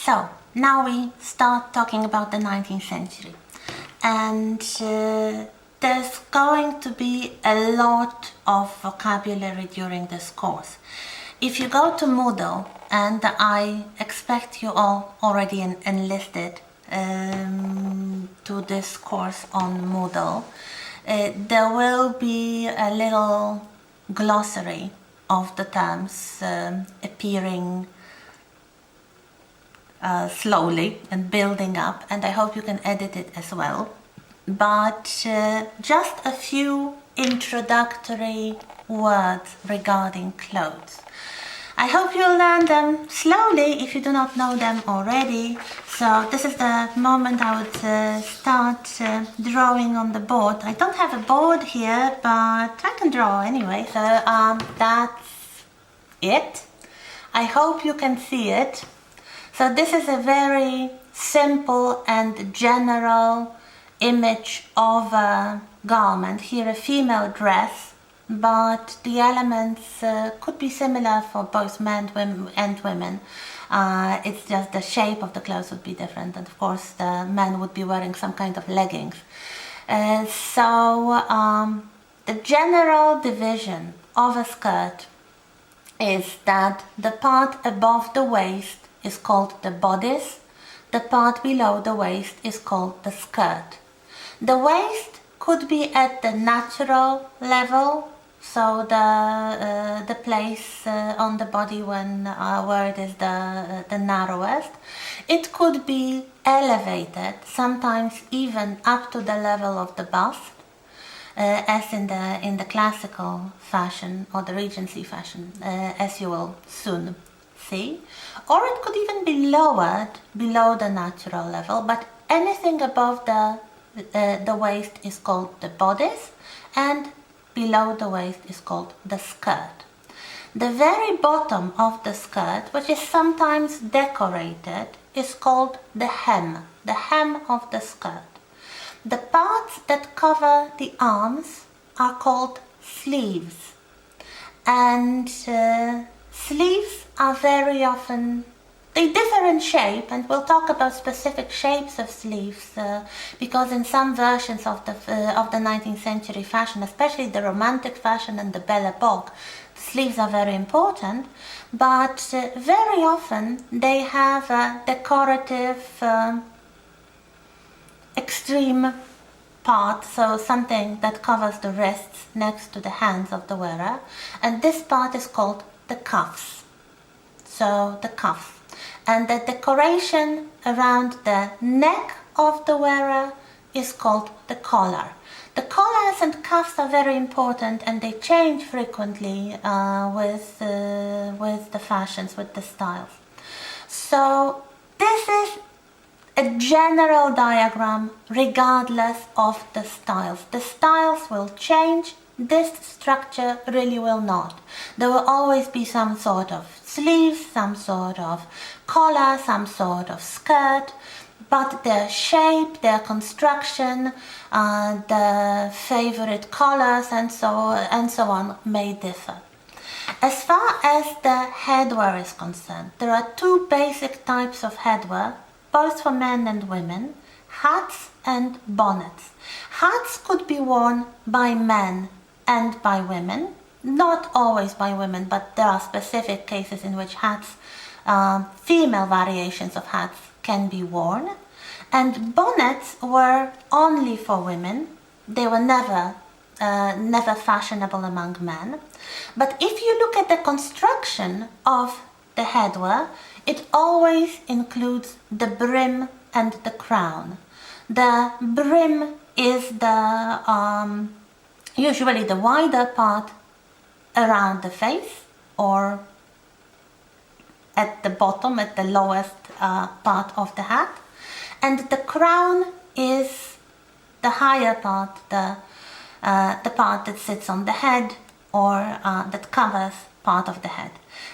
So now we start talking about the 19th century, and there's going to be a lot of vocabulary during this course. If you go to Moodle, and I expect you all already enlisted to this course on Moodle, there will be a little glossary of the terms appearing slowly and building up, and I hope you can edit it as well. But just a few introductory words regarding clothes. I hope you'll learn them slowly if you do not know them already. So this is the moment I would start drawing on the board. I don't have a board here, but I can draw anyway. So that's it. I hope you can see it. So this is a very simple and general image of a garment. Here a female dress, but the elements could be similar for both men and women. It's just the shape of the clothes would be different, and of course the men would be wearing some kind of leggings. The general division of a skirt is that the part above the waist is called the bodice, the part below the waist is called the skirt. The waist could be at the natural level, so the place on the body where it is the narrowest. It could be elevated, sometimes even up to the level of the bust, as in the classical fashion or the Regency fashion, as you will soon see. Or it could even be lowered below the natural level, but anything above the waist is called the bodice, and below the waist is called the skirt. The very bottom of the skirt, which is sometimes decorated, is called the hem of the skirt. The parts that cover the arms are called sleeves, and sleeves are very often, they differ in shape, and we'll talk about specific shapes of sleeves because in some versions of the 19th century fashion, especially the Romantic fashion and the Belle Epoque, the sleeves are very important, but very often they have a decorative extreme part, so something that covers the wrists next to the hands of the wearer, and this part is called the cuffs. So the cuffs. And the decoration around the neck of the wearer is called the collar. The collars and cuffs are very important, and they change frequently with the fashions, with the styles. So this is a general diagram regardless of the styles. The styles will change. This structure really will not. There will always be some sort of sleeves, some sort of collar, some sort of skirt, but their shape, their construction, the favorite colors and so on may differ. As far as the headwear is concerned, there are two basic types of headwear, both for men and women: hats and bonnets. Hats could be worn by men and by women, not always by women, but there are specific cases in which hats, female variations of hats, can be worn. And bonnets were only for women. They were never fashionable among men. But if you look at the construction of the headwear, it always includes the brim and the crown. The brim is usually the wider part around the face, or at the bottom, at the lowest part of the hat, and the crown is the higher part, the part that sits on the head, or that covers part of the head.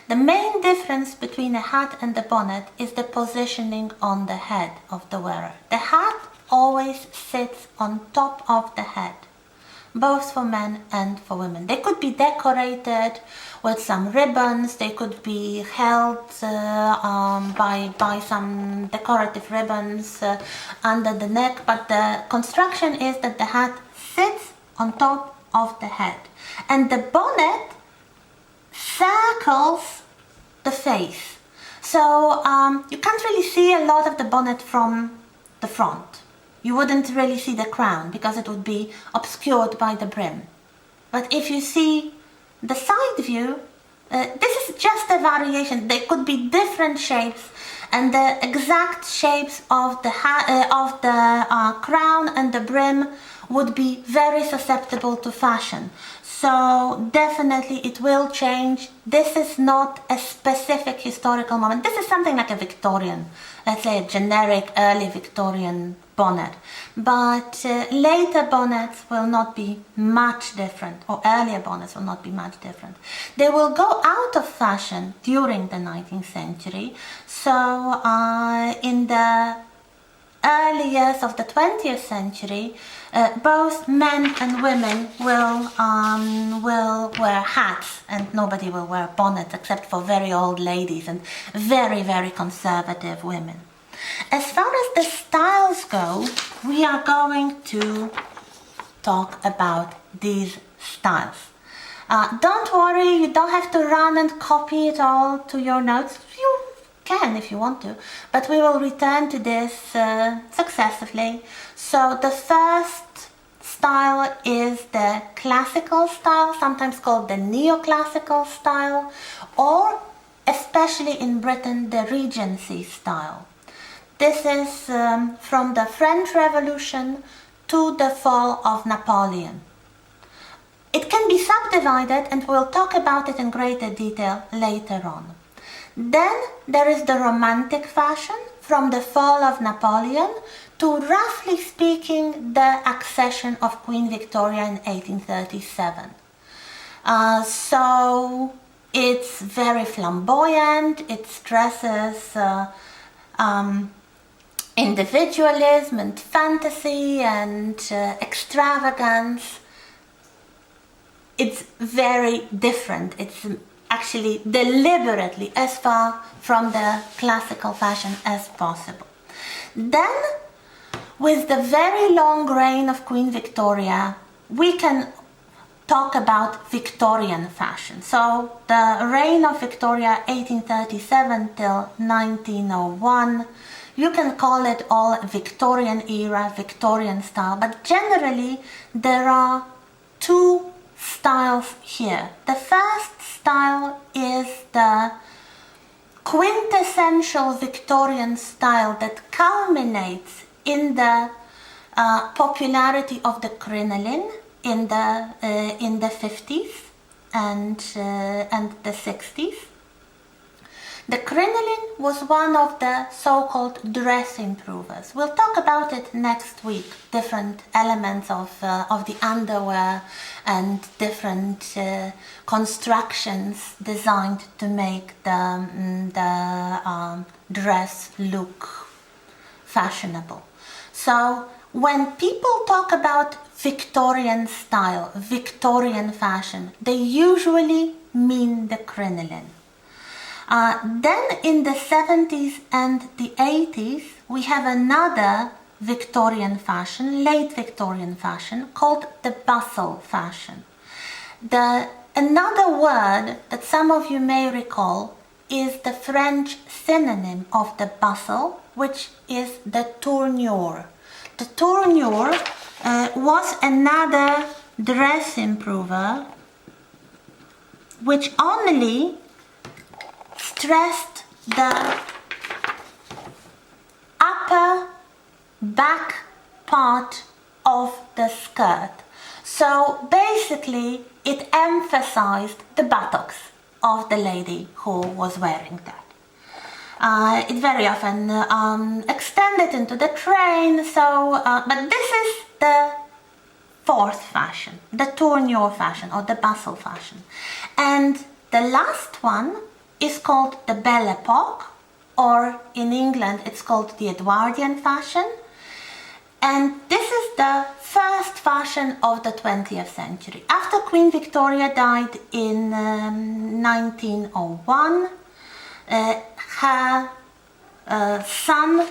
The main difference between a hat and a bonnet is the positioning on the head of the wearer. The hat always sits on top of the head. both for men and for women. They could be decorated with some ribbons, they could be held by some decorative ribbons under the neck, but the construction is that the hat sits on top of the head and the bonnet circles the face. So you can't really see a lot of the bonnet from the front. You wouldn't really see the crown because it would be obscured by the brim. But if you see the side view, this is just a variation. There could be different shapes, and the exact shapes of the crown and the brim would be very susceptible to fashion. So definitely it will change. This is not a specific historical moment. This is something like a Victorian, let's say a generic early Victorian bonnet. But later bonnets will not be much different, or earlier bonnets will not be much different. They will go out of fashion during the 19th century. So in the early years of the 20th century, both men and women will wear hats, and nobody will wear bonnets except for very old ladies and very, very conservative women. As far as the styles go, we are going to talk about these styles. Don't worry, you don't have to run and copy it all to your notes. You can if you want to, but we will return to this successively. So the first style is the classical style, sometimes called the neoclassical style, or especially in Britain, the Regency style. This is from the French Revolution to the fall of Napoleon. It can be subdivided, and we'll talk about it in greater detail later on. Then there is the Romantic fashion from the fall of Napoleon to, roughly speaking, the accession of Queen Victoria in 1837. So it's very flamboyant, it stresses individualism and fantasy and extravagance. It's very different. It's actually deliberately as far from the classical fashion as possible. Then, with the very long reign of Queen Victoria, we can talk about Victorian fashion. So the reign of Victoria, 1837 till 1901, you can call it all Victorian era, Victorian style, but generally there are two styles here. The first style is the quintessential Victorian style that culminates in the popularity of the crinoline in the 50s and the 60s. The crinoline was one of the so-called dress improvers. We'll talk about it next week, different elements of the underwear and different constructions designed to make the dress look fashionable. So when people talk about Victorian style, Victorian fashion, they usually mean the crinoline. Then in the 70s and the 80s, we have another Victorian fashion, late Victorian fashion, called the bustle fashion. Another word that some of you may recall is the French synonym of the bustle, which is the tournure. The tournure was another dress improver which only stressed the upper back part of the skirt. So basically it emphasized the buttocks of the lady who was wearing that. It very often extended into the train, but this is the fourth fashion, the tournure fashion or the bustle fashion. And the last one is called the Belle Epoque, or in England it's called the Edwardian fashion. And this is the first fashion of the 20th century. After Queen Victoria died in 1901, her son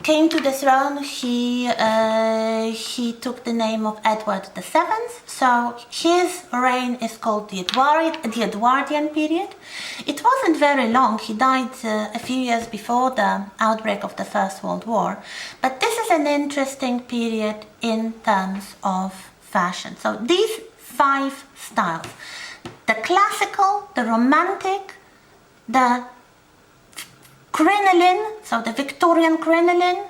came to the throne. He took the name of Edward VII. So his reign is called the Edwardian period. It wasn't very long. He died a few years before the outbreak of the First World War. But this is an interesting period in terms of fashion. So these 5 styles: the classical, the romantic, the crinoline, so the Victorian crinoline,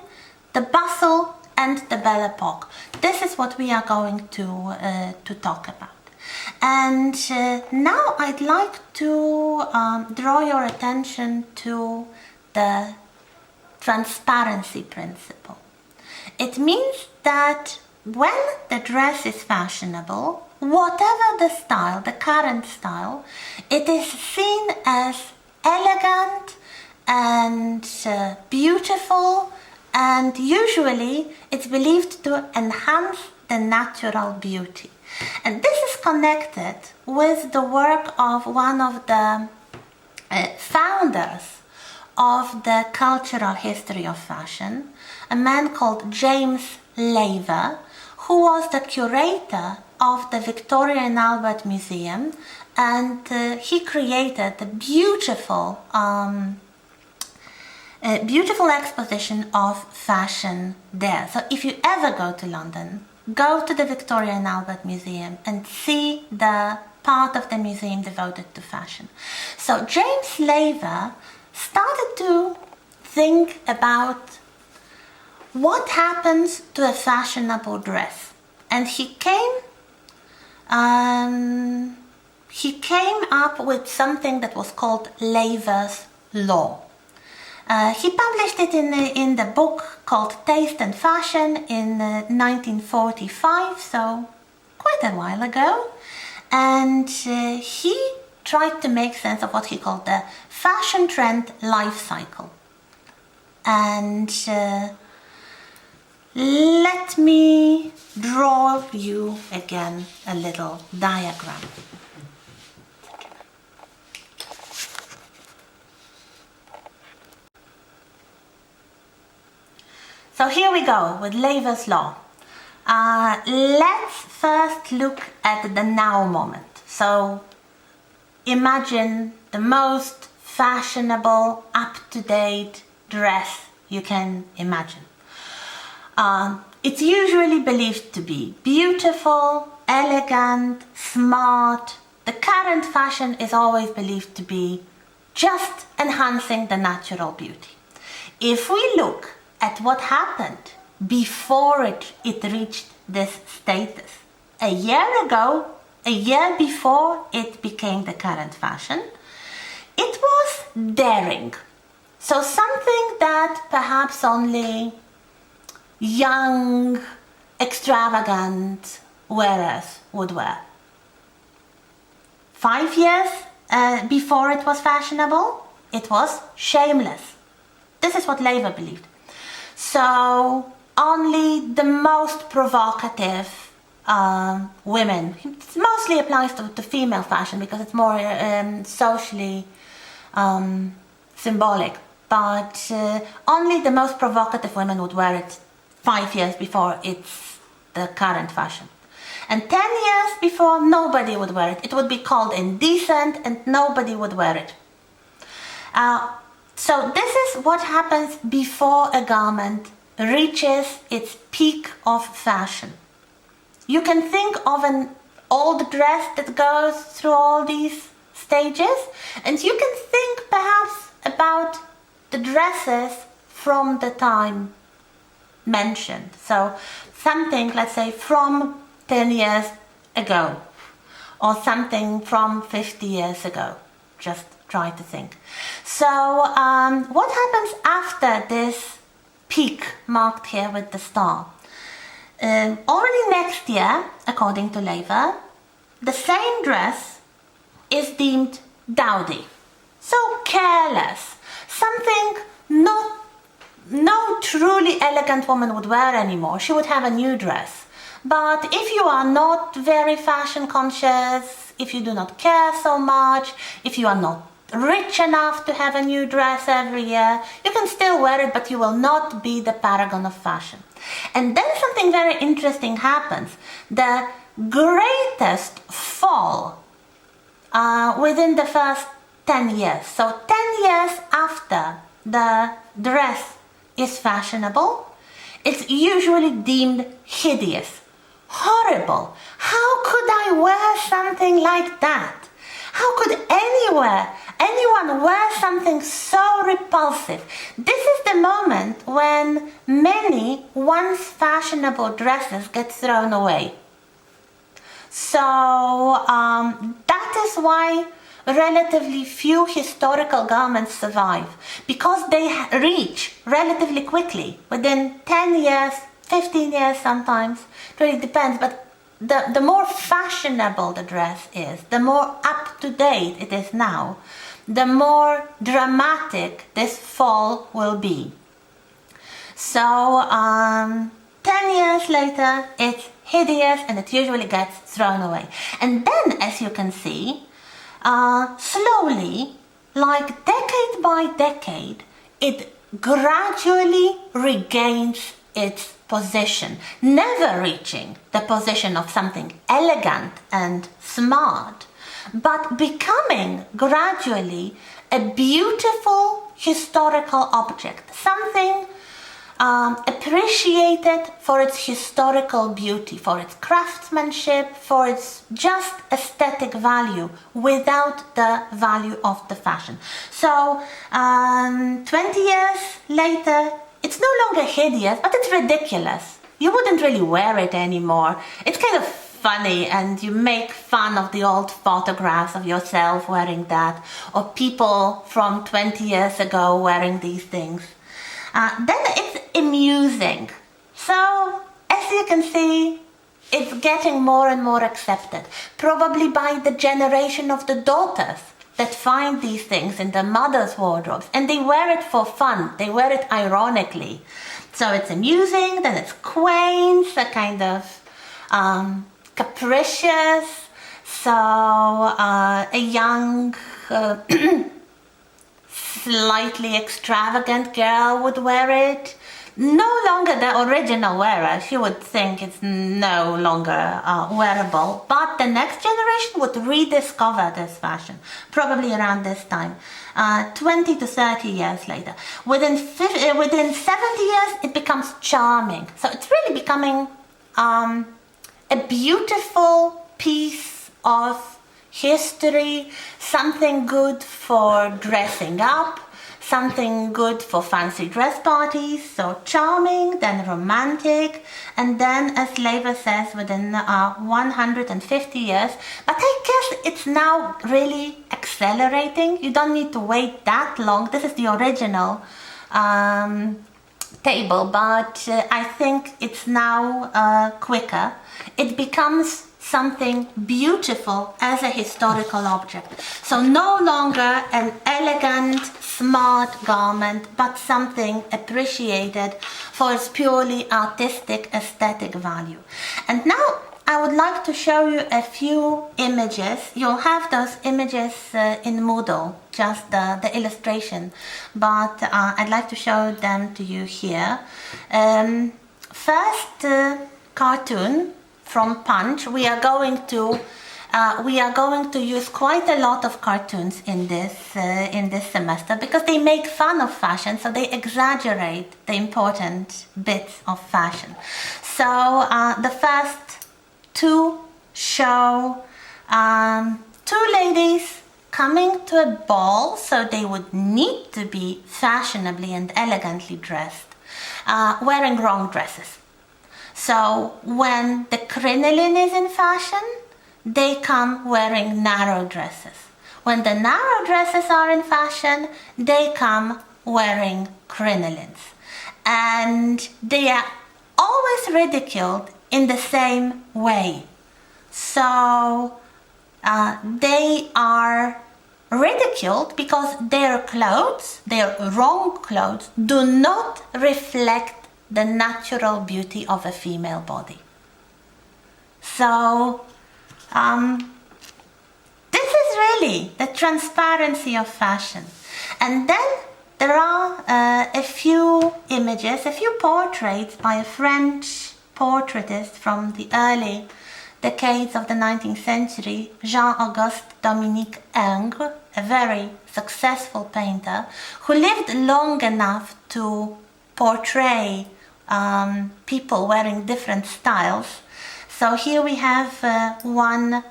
the bustle, and the Belle Epoque. This is what we are going to talk about. And now I'd like to draw your attention to the transparency principle. It means that when the dress is fashionable, whatever the style, the current style, it is seen as elegant and beautiful, and usually it's believed to enhance the natural beauty. And this is connected with the work of one of the founders of the cultural history of fashion, a man called James Laver, who was the curator of the Victoria and Albert Museum, and he created the beautiful exposition of fashion there. So if you ever go to London, go to the Victoria and Albert Museum and see the part of the museum devoted to fashion. So James Laver started to think about what happens to a fashionable dress, and he came up with something that was called Laver's Law. He published it in the book called Taste and Fashion in 1945, so quite a while ago. And he tried to make sense of what he called the fashion trend life cycle. And let me draw you again a little diagram. So here we go with Laver's Law. Let's first look at the now moment. So imagine the most fashionable, up-to-date dress you can imagine. It's usually believed to be beautiful, elegant, smart. The current fashion is always believed to be just enhancing the natural beauty. If we look at what happened before it reached this status, a year ago, a year before it became the current fashion, it was daring. So something that perhaps only young, extravagant wearers would wear. 5 years before it was fashionable, it was shameless. This is what Laver believed. So only the most provocative women, it mostly applies to female fashion because it's more socially symbolic, but only the most provocative women would wear it 5 years before it's the current fashion. And 10 years before, nobody would wear it. It would be called indecent and nobody would wear it. So this is what happens before a garment reaches its peak of fashion. You can think of an old dress that goes through all these stages, and you can think perhaps about the dresses from the time mentioned. So something, let's say, from 10 years ago, or something from 50 years ago. Just try to think. So what happens after this peak marked here with the star? Already next year, according to Laver, the same dress is deemed dowdy. So careless, something not no truly elegant woman would wear anymore. She would have a new dress. But if you are not very fashion conscious, if you do not care so much, if you are not rich enough to have a new dress every year, you can still wear it, but you will not be the paragon of fashion. And then something very interesting happens. The greatest fall within the first 10 years. So 10 years after the dress is fashionable, it's usually deemed hideous, horrible. How could I wear something like that? How could anyone wear something so repulsive? This is the moment when many once fashionable dresses get thrown away. So that is why relatively few historical garments survive, because they reach relatively quickly, within 10 years, 15 years sometimes, it really depends, but the more fashionable the dress is, the more up to date it is now, the more dramatic this fall will be. So 10 years later, it's hideous and it usually gets thrown away. And then, as you can see, slowly, like decade by decade, it gradually regains its position, never reaching the position of something elegant and smart, but becoming gradually a beautiful historical object, something appreciated for its historical beauty, for its craftsmanship, for its just aesthetic value without the value of the fashion. So 20 years later, it's no longer hideous, but it's ridiculous. You wouldn't really wear it anymore. It's kind of funny, and you make fun of the old photographs of yourself wearing that, or people from 20 years ago wearing these things. Then it's amusing. So, as you can see, it's getting more and more accepted, probably by the generation of the daughters that find these things in their mother's wardrobes, and they wear it for fun, they wear it ironically. So it's amusing, then it's quaint, a kind of capricious, so a young, slightly extravagant girl would wear it. No longer the original wearer, she would think it's no longer wearable, but the next generation would rediscover this fashion, probably around this time, 20 to 30 years later. Within 70 years, it becomes charming. So it's really becoming a beautiful piece of history, something good for dressing up, something good for fancy dress parties, so charming, then romantic, and then, as Lever says, within 150 years. But I guess it's now really accelerating. You don't need to wait that long. This is the original table, but I think it's now quicker. It becomes something beautiful as a historical object. So no longer an elegant, smart garment, but something appreciated for its purely artistic, aesthetic value. And now I would like to show you a few images. You'll have those images in Moodle, just the illustration, but I'd like to show them to you here. First, cartoon from Punch. We are going to use quite a lot of cartoons in this semester, because they make fun of fashion, so they exaggerate the important bits of fashion. So the first two show two ladies coming to a ball, so they would need to be fashionably and elegantly dressed, wearing wrong dresses. So when the crinoline is in fashion, they come wearing narrow dresses. When the narrow dresses are in fashion, they come wearing crinolines. And they are always ridiculed in the same way. So they are ridiculed because their clothes, their wrong clothes, do not reflect the natural beauty of a female body. So, this is really the transparency of fashion. And then there are a few images, a few portraits by a French portraitist from the early decades of the 19th century, Jean-Auguste Dominique Ingres, a very successful painter who lived long enough to portray people wearing different styles. So here we have one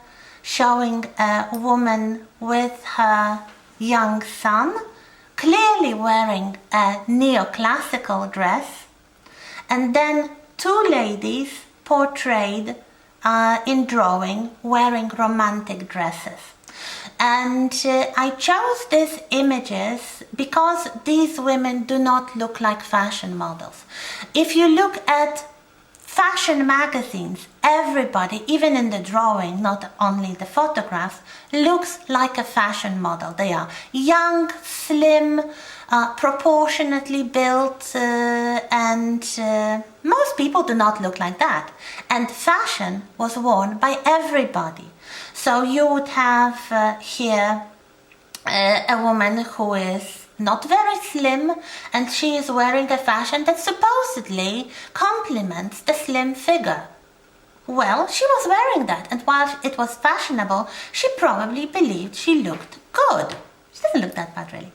showing a woman with her young son, clearly wearing a neoclassical dress, and then two ladies portrayed in drawing wearing romantic dresses. And I chose these images because these women do not look like fashion models. If you look at fashion magazines, everybody, even in the drawing, not only the photographs, looks like a fashion model. They are young, slim, proportionately built, and most people do not look like that. And fashion was worn by everybody. So you would have here a woman who is not very slim, and she is wearing a fashion that supposedly complements the slim figure. Well, she was wearing that, and while it was fashionable, she probably believed she looked good. She doesn't look that bad, really.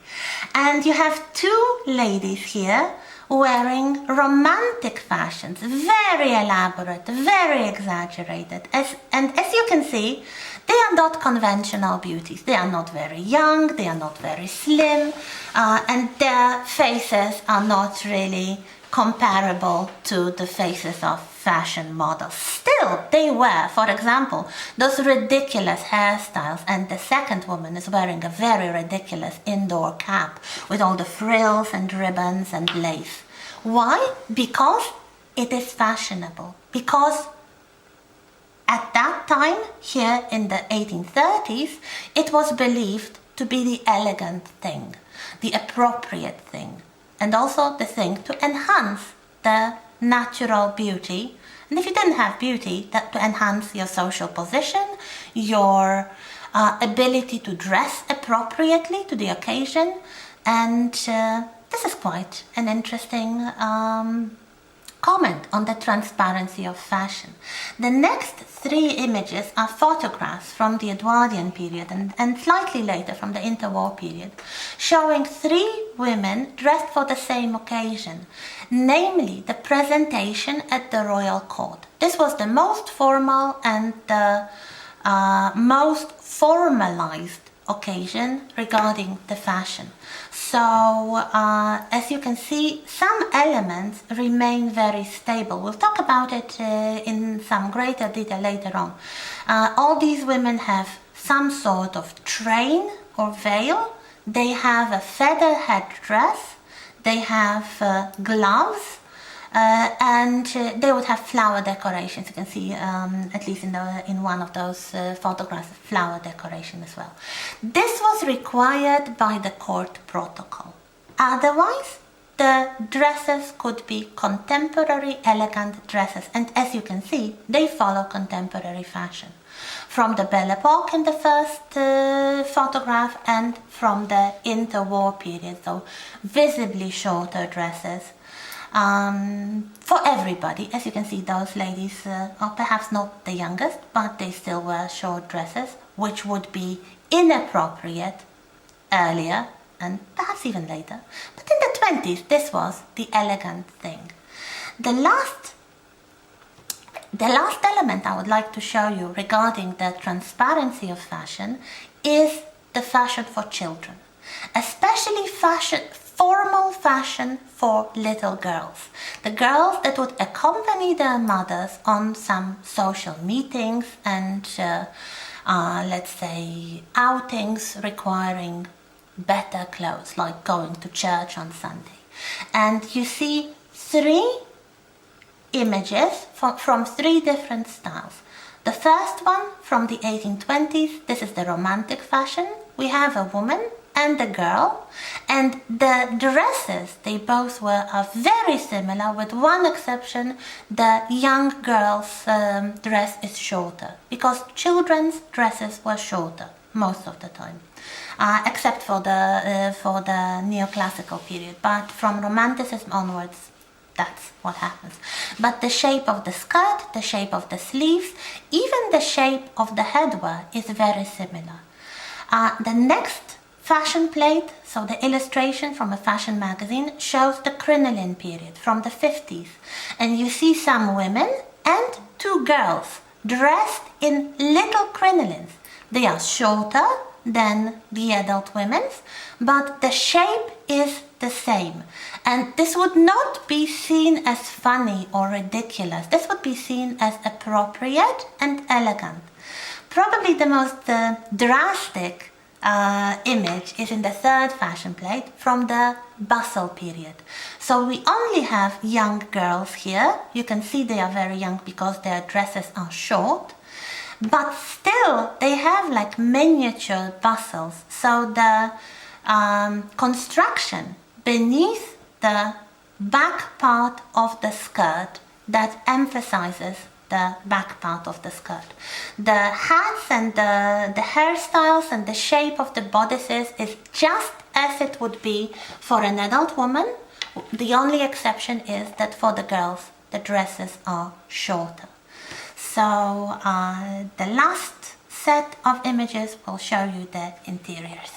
And you have two ladies here wearing romantic fashions, very elaborate, very exaggerated. And as you can see, they are not conventional beauties. They are not very young, they are not very slim, and their faces are not really comparable to the faces of fashion models. Still, they wear, for example, those ridiculous hairstyles, and the second woman is wearing a very ridiculous indoor cap with all the frills and ribbons and lace. Why? Because it is fashionable. Because at that time, here in the 1830s, it was believed to be the elegant thing, the appropriate thing, and also the thing to enhance the natural beauty. And if you didn't have beauty, that to enhance your social position, your ability to dress appropriately to the occasion. And this is quite an interesting comment on the transparency of fashion. The next three images are photographs from the Edwardian period and slightly later from the interwar period, showing three women dressed for the same occasion, namely the presentation at the royal court. This was the most formal and the most formalized occasion regarding the fashion. So, as you can see, some elements remain very stable. We'll talk about it in some greater detail later on. All these women have some sort of train or veil. They have a feather headdress. They have gloves. And they would have flower decorations. You can see, at least in one of those photographs, flower decoration as well. This was required by the court protocol. Otherwise, the dresses could be contemporary, elegant dresses. And as you can see, they follow contemporary fashion. From the Belle Epoque in the first photograph and from the interwar period, so visibly shorter dresses. For everybody, as you can see, those ladies are perhaps not the youngest, but they still wear short dresses, which would be inappropriate earlier and perhaps even later. But in the 20s, this was the elegant thing. The last element I would like to show you regarding the transparency of fashion is the fashion for children, especially formal fashion for little girls. The girls that would accompany their mothers on some social meetings and let's say outings requiring better clothes, like going to church on Sunday. And you see three images from three different styles. The first one from the 1820s, this is the romantic fashion, we have a woman and a girl, and the dresses they both wear are very similar, with one exception: the young girl's dress is shorter, because children's dresses were shorter most of the time, except for the neoclassical period. But from Romanticism onwards, that's what happens. But the shape of the skirt, the shape of the sleeves, even the shape of the headwear is very similar. The next fashion plate, so the illustration from a fashion magazine, shows the crinoline period from the 50s. And you see some women and two girls dressed in little crinolines. They are shorter than the adult women's, but the shape is the same. And this would not be seen as funny or ridiculous. This would be seen as appropriate and elegant. Probably the most drastic image is in the third fashion plate from the Bustle period. So we only have young girls here. You can see they are very young because their dresses are short, but still they have like miniature bustles. So the construction beneath the back part of the skirt that emphasizes the back part of the skirt. The hats and the hairstyles and the shape of the bodices is just as it would be for an adult woman. The only exception is that for the girls, the dresses are shorter. So the last set of images will show you the interiors.